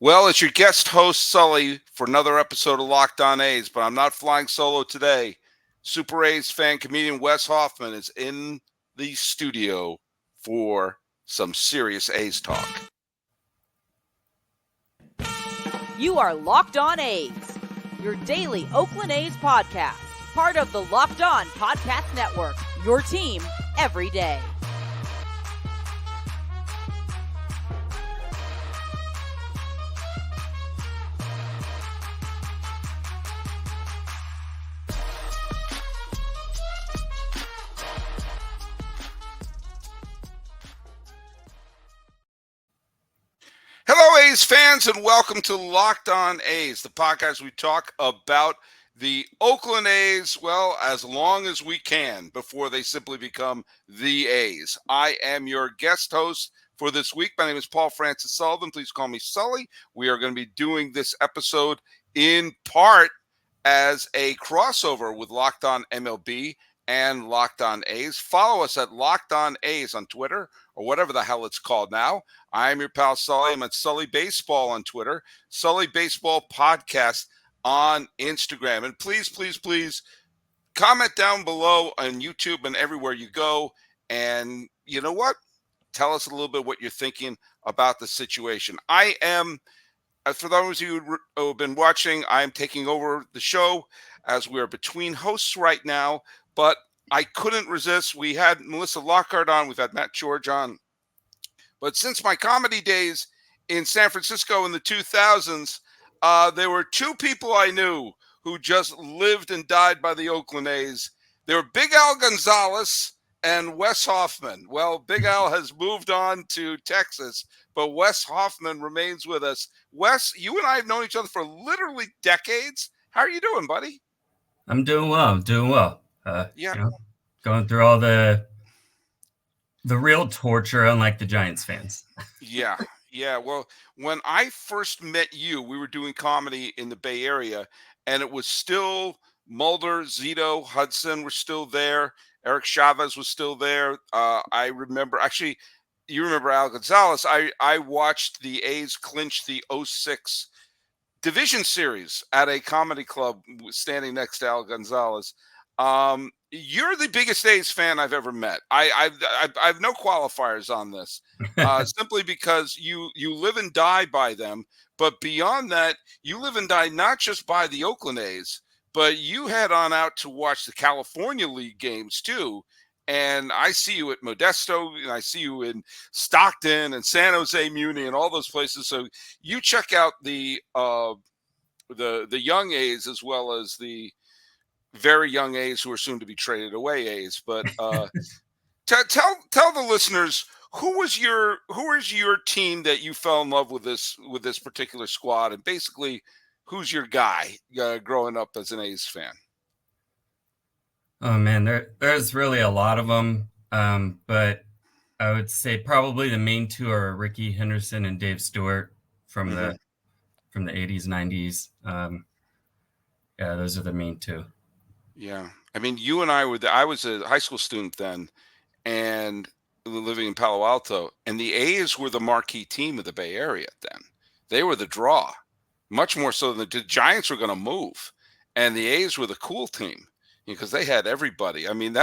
Well, it's your guest host, Sully, for another episode of Locked On A's, but I'm not flying solo today. Super A's fan comedian Wes Hoffmann is in the studio for some serious A's talk. You are Locked On A's, your daily Oakland A's podcast, part of the Locked On Podcast Network, your team every day. Hello, A's fans, and welcome to Locked On A's, the podcast we talk about the Oakland A's, well, as long as we can before they simply become the A's. I am your guest host for this week. My name is Paul Francis Sullivan. Please call me Sully. We are going to be doing this episode in part as a crossover with Locked On MLB and Locked On A's. Follow us at Locked On A's on Twitter or whatever the hell it's called now. I'm your pal Sully. I'm at Sully Baseball on Twitter, Sully Baseball Podcast on Instagram. And please comment down below on YouTube and everywhere you go. And you know what? Tell us a little bit what you're thinking about the situation. I am, for those of you who have been watching, I am taking over the show as we are between hosts right now. But I couldn't resist. We had Melissa Lockhart on. We've had Matt George on. But since my comedy days in San Francisco in the 2000s, there were two people I knew who just lived and died by the Oakland A's. They were Big Al Gonzalez and Wes Hoffmann. Well, Big Al has moved on to Texas, but Wes Hoffmann remains with us. Wes, you and I have known each other for literally decades. How are you doing, buddy? I'm doing well. Going through all the real torture, unlike the Giants fans. Yeah. Well, when I first met you, we were doing comedy in the Bay Area, and it was still Mulder, Zito, Hudson were still there. Eric Chavez was still there. I remember, actually, you remember Al Gonzalez. I watched the A's clinch the 06 division series at a comedy club standing next to Al Gonzalez. You're the biggest A's fan I've ever met. I have no qualifiers on this, simply because you live and die by them. But beyond that, you live and die not just by the Oakland A's, but you head on out to watch the California League games too. And I see you at Modesto, and I see you in Stockton and San Jose Muni and all those places. So you check out the young A's as well as the very young A's who are soon to be traded away A's. But tell the listeners, who is your team that you fell in love with this particular squad, and basically who's your guy growing up as an A's fan? Oh man, there's really a lot of them, but I would say probably the main two are Ricky Henderson and Dave Stewart from the 80s, 90s. Yeah, those are the main two. Yeah. I mean, you and I I was a high school student then and living in Palo Alto, and the A's were the marquee team of the Bay Area then. They were the draw, much more so than the Giants were going to move. And the A's were the cool team because they had everybody. I mean,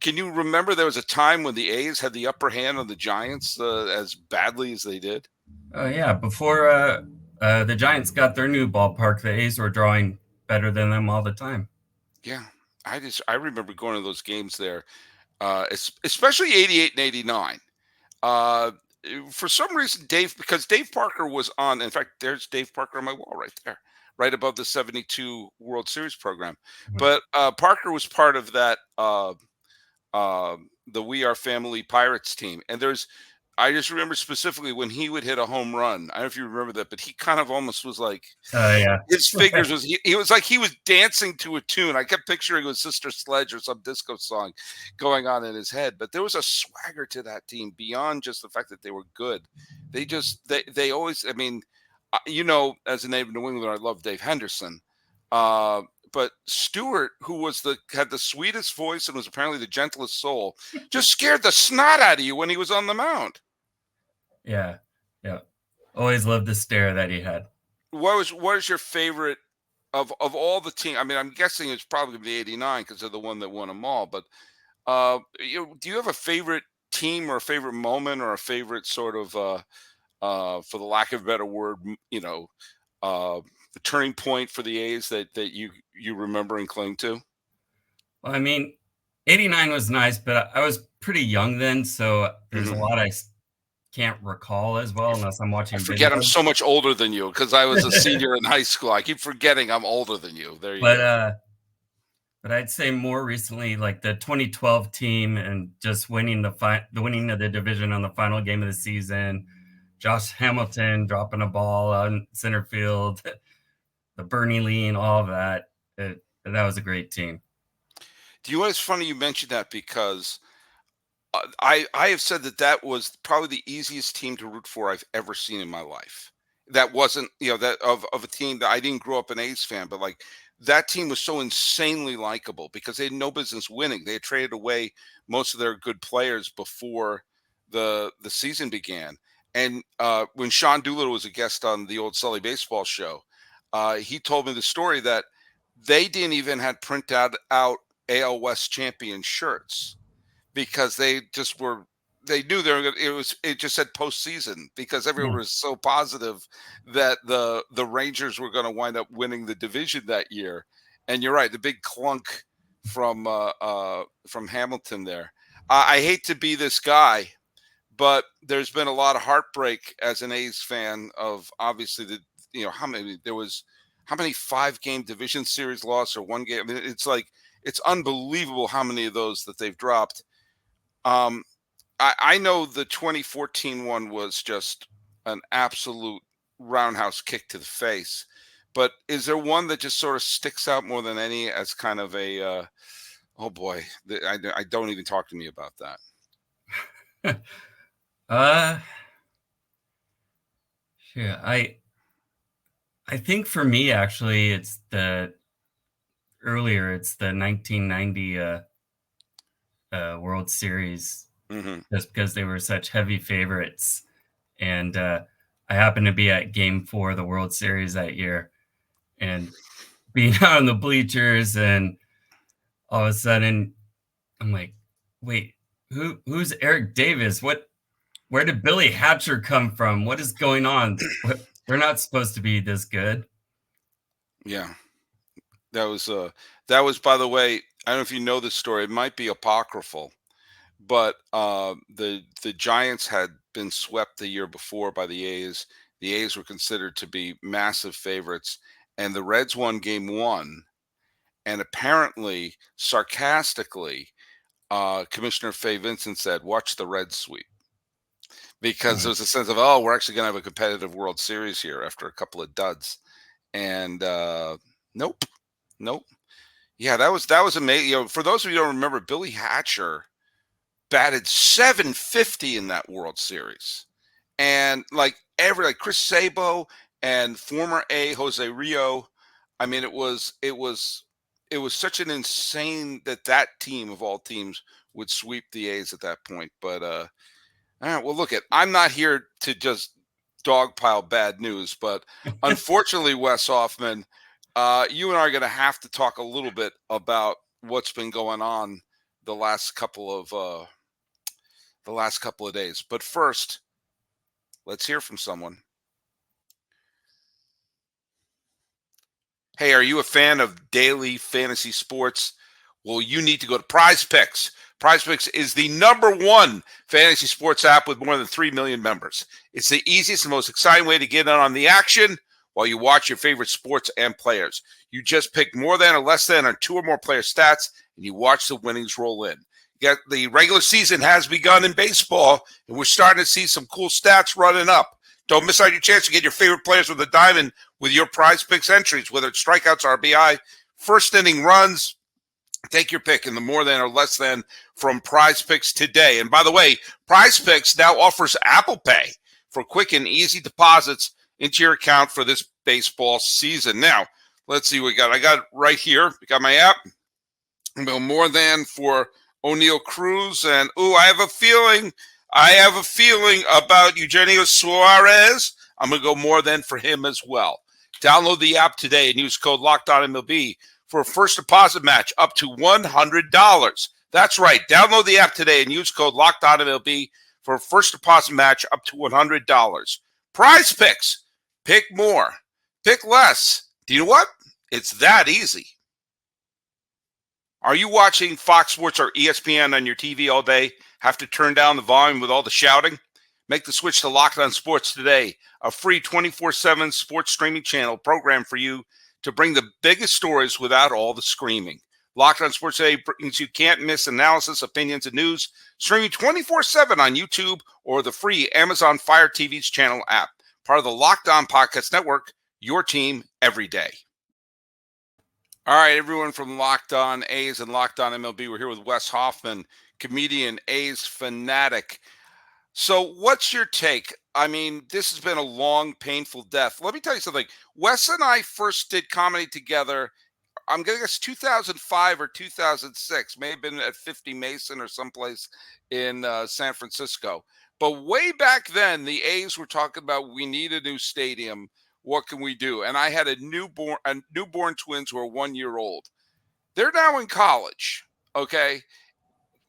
can you remember there was a time when the A's had the upper hand on the Giants as badly as they did? Oh, yeah. Before the Giants got their new ballpark, the A's were drawing better than them all the time. Yeah, I remember going to those games there, especially 88 and 89. For some reason, because Dave Parker was on. In fact, there's Dave Parker on my wall right there, right above the 72 World Series program. Mm-hmm. But Parker was part of that the We Are Family Pirates team, and I just remember specifically when he would hit a home run. I don't know if you remember that, but he kind of almost was like, his figures was, he was like he was dancing to a tune. I kept picturing with Sister Sledge or some disco song going on in his head. But there was a swagger to that team beyond just the fact that they were good. They always, I mean, as a native New Englander, I love Dave Henderson. But Stewart, who had the sweetest voice and was apparently the gentlest soul, just scared the snot out of you when he was on the mound. Yeah. Always loved the stare that he had. What is your favorite of all the team? I mean, I'm guessing it's probably the '89 because they're the one that won them all. But do you have a favorite team or a favorite moment or a favorite sort of for the lack of a better word, the turning point for the A's that you remember and cling to? Well, I mean, 89 was nice, but I was pretty young then, so there's a Hmm. lot I can't recall as well unless I'm I watching forget I'm video. so much older than you because I was a senior in high school. I keep forgetting I'm older than you. There you But go. but I'd say more recently, like the 2012 team and just winning the winning of the division on the final game of the season. Josh Hamilton dropping a ball on center field, the Bernie lean, all of that. That was a great team. Do you know what's funny you mentioned that because I have said that that was probably the easiest team to root for I've ever seen in my life. That wasn't, that of a team that I didn't grow up an A's fan, but like that team was so insanely likable because they had no business winning. They had traded away most of their good players before the season began. And when Sean Doolittle was a guest on the old Sully baseball show, he told me the story that they didn't even had print out AL West champion shirts because they knew they were gonna, it just said postseason because everyone Yeah. was so positive that the Rangers were going to wind up winning the division that year. And you're right, the big clunk from Hamilton there. I hate to be this guy, but there's been a lot of heartbreak as an A's fan of obviously how many 5-game division series loss or one game. I mean, it's unbelievable how many of those that they've dropped. um, I know the 2014 one was just an absolute roundhouse kick to the face. But is there one that just sort of sticks out more than any as kind of a, oh boy, I don't even talk to me about that. uh, yeah, I think for me actually it's the 1990 World Series, Hmm. just because they were such heavy favorites. And I happened to be at Game 4 of the World Series that year, and being out in the bleachers, and all of a sudden I'm like, wait, who's Eric Davis? Where did Billy Hatcher come from? What is going on? We're not supposed to be this good. Yeah, that was that was, by the way, I don't know if you know this story. It might be apocryphal, but the Giants had been swept the year before by the A's. The A's were considered to be massive favorites, and the Reds won Game 1. And apparently, sarcastically, Commissioner Fay Vincent said, "Watch the Reds sweep," because Uh, there's a sense of, oh, we're actually going to have a competitive World Series here after a couple of duds. And nope, nope. Yeah, that was amazing. For those of you who don't remember, Billy Hatcher batted 750 in that World Series, and like Chris Sabo and former A Jose Rio. I mean, it was such an insane that team of all teams would sweep the A's at that point. But all right, well, I'm not here to just dogpile bad news, but unfortunately, Wes Hoffman, you and I are going to have to talk a little bit about what's been going on the last couple of days. But first, let's hear from someone. Hey, are you a fan of daily fantasy sports? Well, you need to go to Prize Picks. Prize Picks is the #1 fantasy sports app with more than 3 million members. It's the easiest and most exciting way to get in on the action while you watch your favorite sports and players. You just pick more than or less than or 2 or more player stats, and you watch the winnings roll in. Yet the regular season has begun in baseball, and we're starting to see some cool stats running up. Don't miss out your chance to get your favorite players with a diamond with your Prize Picks entries, whether it's strikeouts, RBI, first inning runs. Take your pick in the more than or less than from Prize Picks today. And by the way, Prize Picks now offers Apple Pay for quick and easy deposits into your account for this baseball season. Now, let's see what we got. I got it right here. We got my app. More than for O'Neill Cruz. And, I have a feeling about Eugenio Suarez. I'm going to go more than for him as well. Download the app today and use code LOCKEDONMLB for a first deposit match up to $100. That's right. Download the app today and use code LOCKEDONMLB for a first deposit match up to $100. Prize Picks. Pick more. Pick less. Do you know what? It's that easy. Are you watching Fox Sports or ESPN on your TV all day? Have to turn down the volume with all the shouting? Make the switch to Locked On Sports today, a free 24/7 sports streaming channel program for you to bring the biggest stories without all the screaming. Locked On Sports today brings you can't-miss analysis, opinions, and news, streaming 24/7 on YouTube or the free Amazon Fire TV's channel app. Part of the Locked On Podcast Network, your team every day. All right, everyone from Locked On A's and Locked On MLB. We're here with Wes Hoffmann, comedian, A's fanatic. So what's your take? I mean, this has been a long, painful death. Let me tell you something. Wes and I first did comedy together, I'm going to guess 2005 or 2006. May have been at 50 Mason or someplace in San Francisco. But way back then, the A's were talking about we need a new stadium. What can we do? And I had newborn twins who are 1 year old. They're now in college. Okay.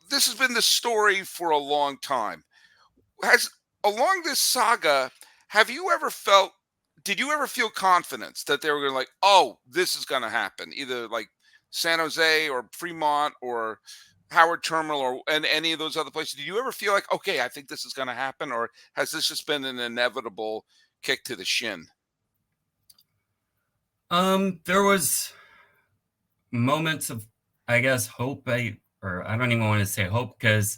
This has been the story for a long time. Along this saga, did you ever feel confidence that they were going to like, oh, this is going to happen? Either like San Jose or Fremont or Howard Terminal and any of those other places. Did you ever feel like, okay, I think this is going to happen? Or has this just been an inevitable kick to the shin? There was moments of, I guess, hope. I don't even want to say hope, because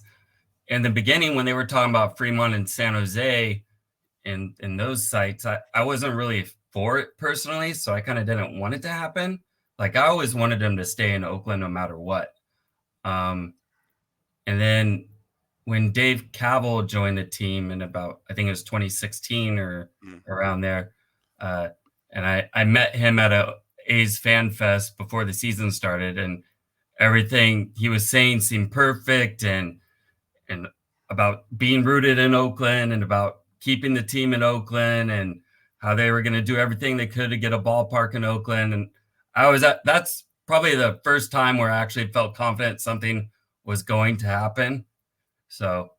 in the beginning, when they were talking about Fremont and San Jose in those sites, I wasn't really for it personally, so I kind of didn't want it to happen. Like, I always wanted them to stay in Oakland no matter what. And then when Dave Kaval joined the team in about, I think it was 2016 or around there, and I met him at a A's Fan Fest before the season started, and everything he was saying seemed perfect, and about being rooted in Oakland and about keeping the team in Oakland and how they were going to do everything they could to get a ballpark in Oakland. And that's probably the first time where I actually felt confident something was going to happen. So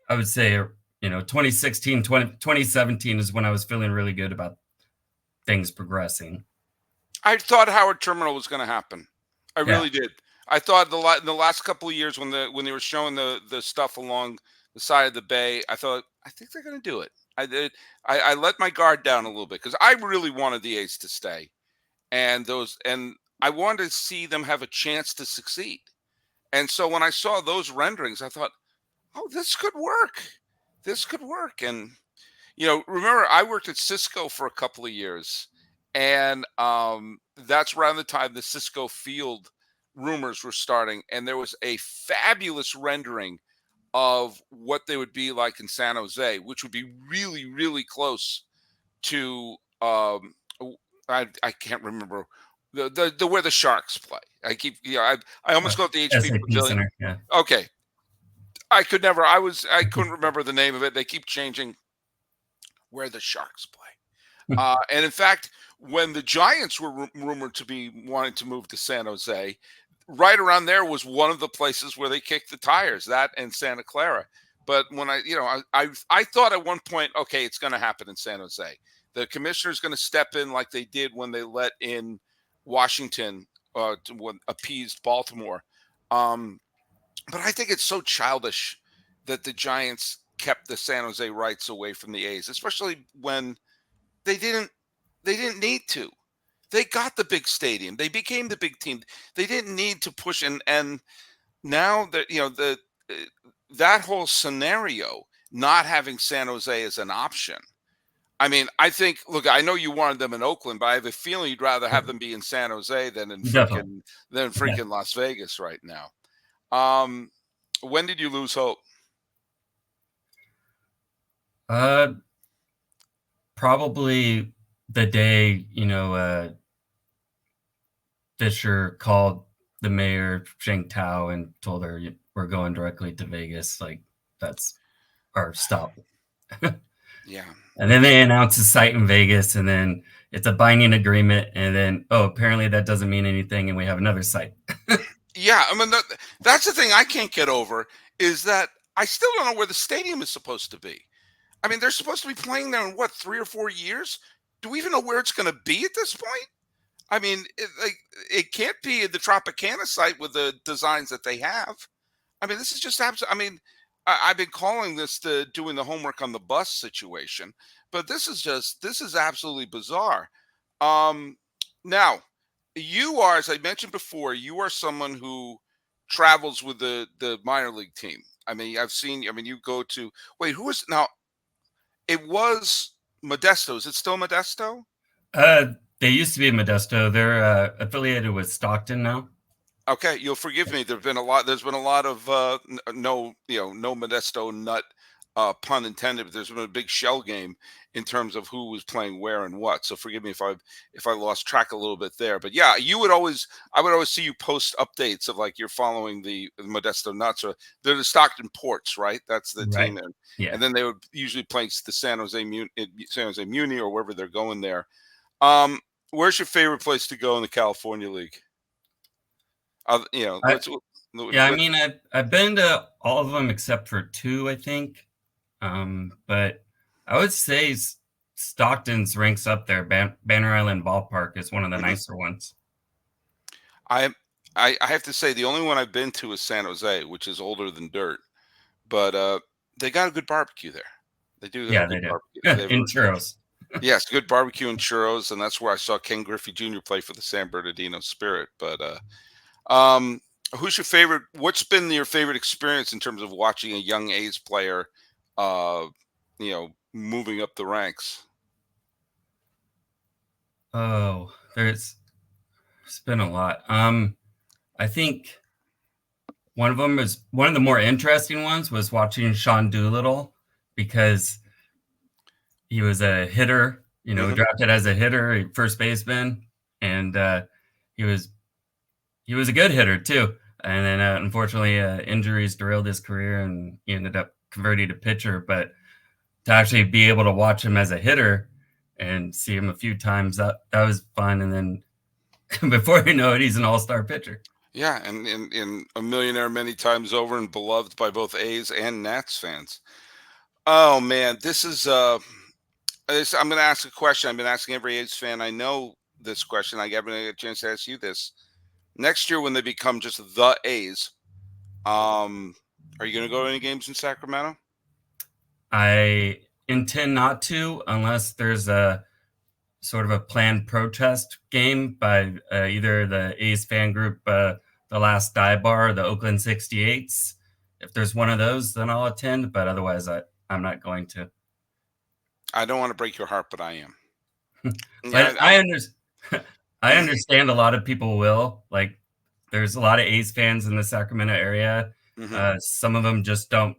I would say, 2016, 2017 is when I was feeling really good about things progressing. I thought Howard Terminal was going to happen. I really did. I thought in the last couple of years when they were showing the stuff along the side of the bay, I thought, I think they're going to do it. I let my guard down a little bit because I really wanted the A's to stay, and I wanted to see them have a chance to succeed. And so when I saw those renderings, I thought, oh, this could work. This could work. And remember, I worked at Cisco for a couple of years, and that's around the time the Cisco Field rumors were starting, and there was a fabulous rendering of what they would be like in San Jose, which would be really, really close to I can't remember the where the Sharks play. I almost got the HP Pavilion. Center, yeah. Okay, I couldn't remember the name of it. They keep changing where the Sharks play. And in fact, when the Giants were rumored to be wanting to move to San Jose, right around there was one of the places where they kicked the tires, that and Santa Clara. But when I thought at one point, okay, it's going to happen in San Jose. The commissioner's going to step in like they did when they let in Washington to appeased Baltimore. But I think it's so childish that the Giants kept the San Jose rights away from the A's, especially when they didn't need to. They got the big stadium. They became the big team. They didn't need to push. And now that that whole scenario, not having San Jose as an option. I mean, I think. Look, I know you wanted them in Oakland, but I have a feeling you'd rather have them be in San Jose than in freaking Las Vegas right now. When did you lose hope? Probably the day, Fisher called the mayor, Sheng Tao, and told her we're going directly to Vegas. Like, that's our stop. Yeah. And then they announce a site in Vegas, and then it's a binding agreement, and then apparently that doesn't mean anything, and we have another site. Yeah, I mean that's the thing I can't get over is that I still don't know where the stadium is supposed to be. I mean, they're supposed to be playing there in what 3 or 4 years. Do we even know where it's going to be at this point? I mean, it can't be the Tropicana site with the designs that they have. I mean, this is just absolutely. I mean, I've been calling this the doing the homework on the bus situation, but this is absolutely bizarre. Um, Now, you are, as I mentioned before, you are someone who travels with the minor league team. I mean, I've seen. I mean, you go to wait. Who is now? It was Modesto. Is it still Modesto? Uh, they used to be Modesto. They're affiliated with Stockton now. Okay, you'll forgive me. There's been a lot of no, no Modesto nut, pun intended. But there's been a big shell game in terms of who was playing where and what. So forgive me if I lost track a little bit there. But yeah, I would always see you post updates of like you're following the Modesto Nuts, or they're the Stockton Ports, right? That's the Right. team, and Yeah. then they would usually play the San Jose Muni, or wherever they're going there. Where's your favorite place to go in the California League? I, Let's. yeah, I mean, I've been to all of them except for two, I think. But I would say Stockton's ranks up there. Banner Island Ballpark is one of the Mhm. nicer ones. I I have to say the only one I've been to is San Jose, which is older than dirt, but they got a good barbecue there. They do have a Yeah, they good do. barbecue. In churros. Yes, good barbecue and churros, and that's where I saw Ken Griffey Jr. play for the San Bernardino Spirit. But um, who's your favorite? What's been your favorite experience in terms of watching a young A's player, uh, moving up the ranks? Oh, there's been a lot. I think one of them is one of the more interesting ones was watching Sean Doolittle because he was a hitter, Hmm. drafted as a hitter, first baseman, and he was a good hitter too. And then unfortunately, injuries derailed his career, and he ended up converting to pitcher. But to actually be able to watch him as a hitter and see him a few times, that was fun. And then before you know it, he's an all-star pitcher. Yeah, and a millionaire many times over and beloved by both A's and Nats fans. Oh man, I'm going to ask a question. I've been asking every A's fan I know this question. I haven't had a chance to ask you this. Next year, when they become just the A's, are you going to go to any games in Sacramento? I intend not to unless there's a sort of a planned protest game by either the A's fan group, the Last Dive Bar, or the Oakland 68s. If there's one of those, then I'll attend. But otherwise, I'm not going to. I don't want to break your heart, but I am. Yeah, But I understand a lot of people will. Like, there's a lot of A's fans in the Sacramento area. mhm. Some of them just don't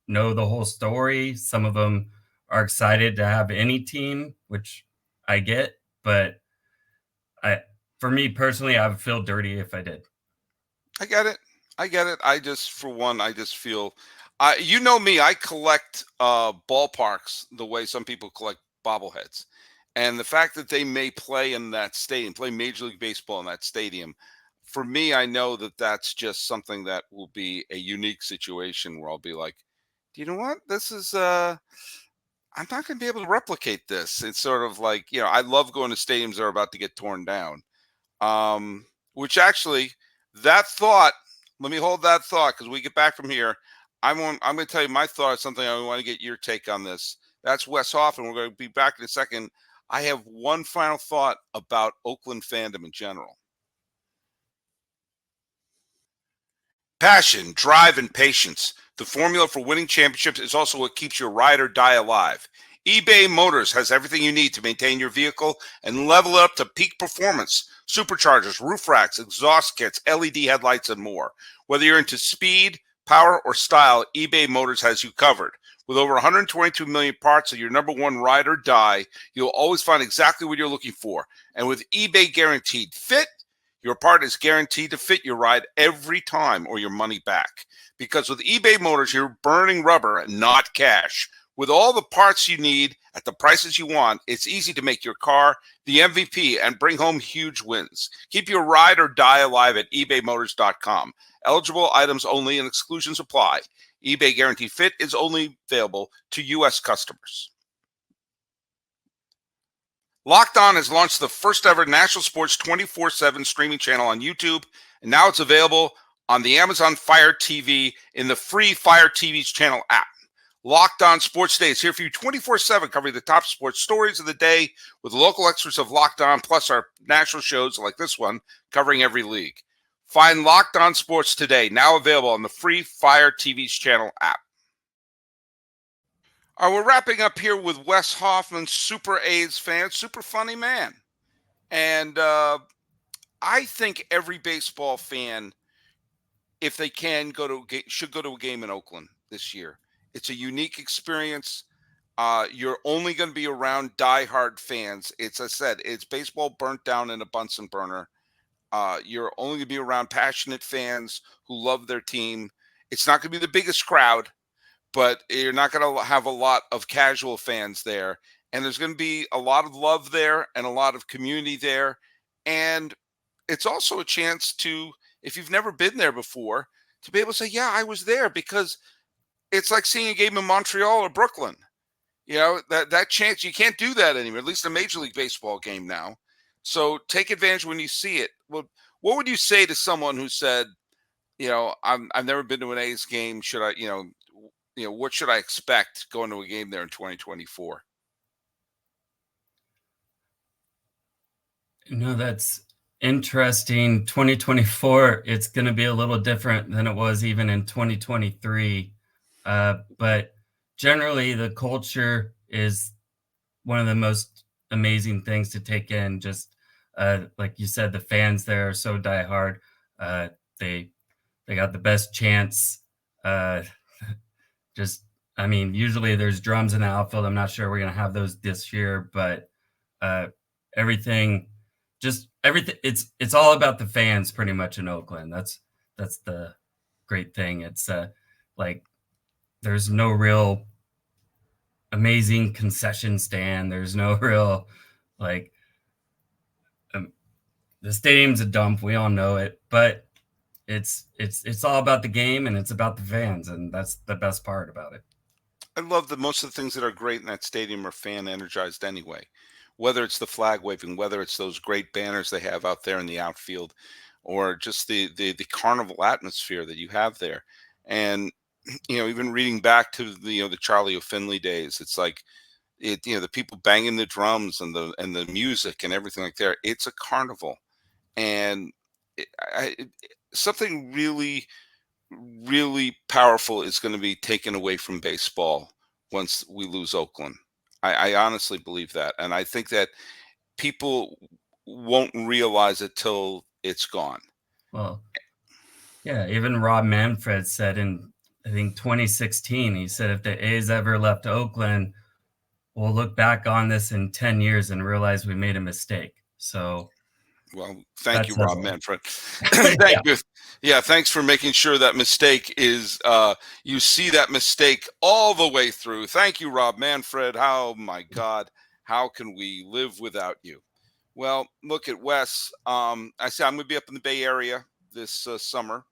know the whole story. Some of them are excited to have any team, which I get. But for me personally, I would feel dirty if I did. I get it. I get it. For one, I just feel, you know me. I collect ballparks the way some people collect bobbleheads, and the fact that they may play in that stadium, play Major League Baseball in that stadium, for me, I know that that's just something that will be a unique situation where I'll be like, do you know what? This is. I'm not going to be able to replicate this. It's sort of like I love going to stadiums that are about to get torn down. Which actually, that thought, let me hold that thought because we get back from here. I'm going to tell you my thought on something. I want to get your take on this. That's Wes Hoffmann. We're going to be back in a second. I have one final thought about Oakland fandom in general. Passion, drive, and patience. The formula for winning championships is also what keeps your ride or die alive. eBay Motors has everything you need to maintain your vehicle and level it up to peak performance. Superchargers, roof racks, exhaust kits, LED headlights, and more. Whether you're into speed, power, or style, eBay Motors has you covered. With over 122 million parts of your number one ride or die, you'll always find exactly what you're looking for. And with eBay Guaranteed Fit, your part is guaranteed to fit your ride every time or your money back. Because with eBay Motors, you're burning rubber and not cash. With all the parts you need at the prices you want, it's easy to make your car the MVP and bring home huge wins. Keep your ride or die alive at ebaymotors.com. Eligible items only and exclusions apply. eBay Guaranteed Fit is only available to U.S. customers. Locked On has launched the first ever national sports 24/7 streaming channel on YouTube, and now it's available on the Amazon Fire TV in the free Fire TV's channel app. Locked On Sports Day is here for you 24/7, covering the top sports stories of the day with local experts of Locked On, plus our national shows like this one, covering every league. Find Locked On Sports today, now available on the free Fire TV's channel app. All right, we're wrapping up here with Wes Hoffmann, Super A's fan, super funny man. And I think every baseball fan, if they can, should go to a game in Oakland this year. It's a unique experience. You're only going to be around diehard fans. As I said, it's baseball burnt down in a Bunsen burner. You're only going to be around passionate fans who love their team. It's not going to be the biggest crowd, but you're not going to have a lot of casual fans there. And there's going to be a lot of love there and a lot of community there. And it's also a chance to, if you've never been there before, to be able to say, yeah, I was there, because it's like seeing a game in Montreal or Brooklyn. You know, that chance, you can't do that anymore, at least a Major League Baseball game now. So take advantage when you see it. Well, what would you say to someone who said, you know, I've never been to an A's game. Should I, what should I expect going to a game there in 2024? That's interesting. 2024, it's going to be a little different than it was even in 2023. But generally, the culture is one of the most amazing things to take in. Just like you said, the fans there are so diehard. They got the best chants. Usually there's drums in the outfield. I'm not sure we're going to have those this year, but everything. It's all about the fans pretty much in Oakland. That's the great thing. It's there's no real amazing concession stand. There's no real the stadium's a dump. We all know it, but it's all about the game, and it's about the fans, and that's the best part about it. I love that most of the things that are great in that stadium are fan energized anyway. Whether it's the flag waving, whether it's those great banners they have out there in the outfield, or just the carnival atmosphere that you have there. And, even reading back to the Charlie O'Finley days, it's like the people banging the drums and the music and everything like that. It's a carnival. And something really, really powerful is going to be taken away from baseball once we lose Oakland. I honestly believe that. And I think that people won't realize it till it's gone. Well, yeah, even Rob Manfred said in, I think, 2016, he said, if the A's ever left Oakland, we'll look back on this in 10 years and realize we made a mistake. So, well, thank you, Rob Manfred. Thank you. Yeah, thanks for making sure that mistake is, you see that mistake all the way through. Thank you, Rob Manfred. Oh, my God. How can we live without you? Well, look at Wes. I said I'm going to be up in the Bay Area this summer.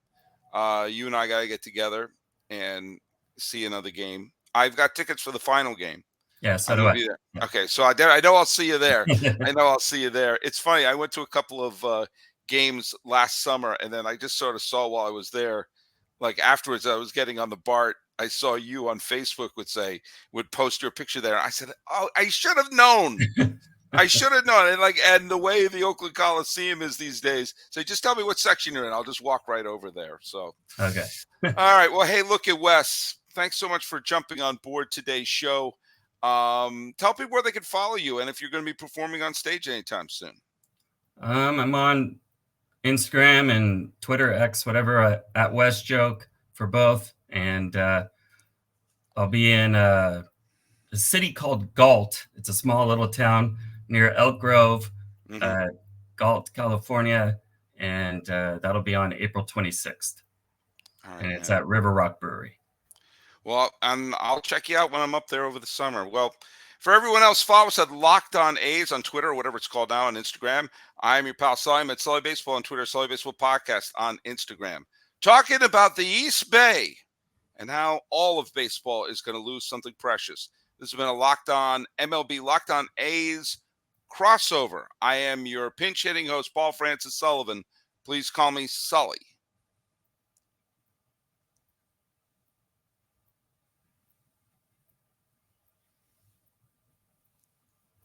You and I got to get together and see another game. I've got tickets for the final game. Yeah, so do I. Yeah. Okay, so I know I'll see you there. I know I'll see you there. It's funny. I went to a couple of games last summer, and then I just sort of saw while I was there, like afterwards, I was getting on the BART. I saw you on Facebook would post your picture there. I said, "Oh, I should have known. I should have known." And the way the Oakland Coliseum is these days, so just tell me what section you're in. I'll just walk right over there. So okay. All right. Well, hey, look at Wes. Thanks so much for jumping on board today's show. Tell people where they can follow you and if you're going to be performing on stage anytime soon. I'm on Instagram and Twitter, X, whatever, at Wes Joke for both. And I'll be in a city called Galt. It's a small little town near Elk Grove, Galt, California. And that'll be on April 26th. All right, and it's at River Rock Brewery. Well, and I'll check you out when I'm up there over the summer. Well, for everyone else, follow us at Locked On A's on Twitter, or whatever it's called now, on Instagram. I'm your pal Sully. I'm at Sully Baseball on Twitter, Sully Baseball Podcast on Instagram. Talking about the East Bay and how all of baseball is going to lose something precious. This has been a Locked On MLB, Locked On A's crossover. I am your pinch hitting host, Paul Francis Sullivan. Please call me Sully.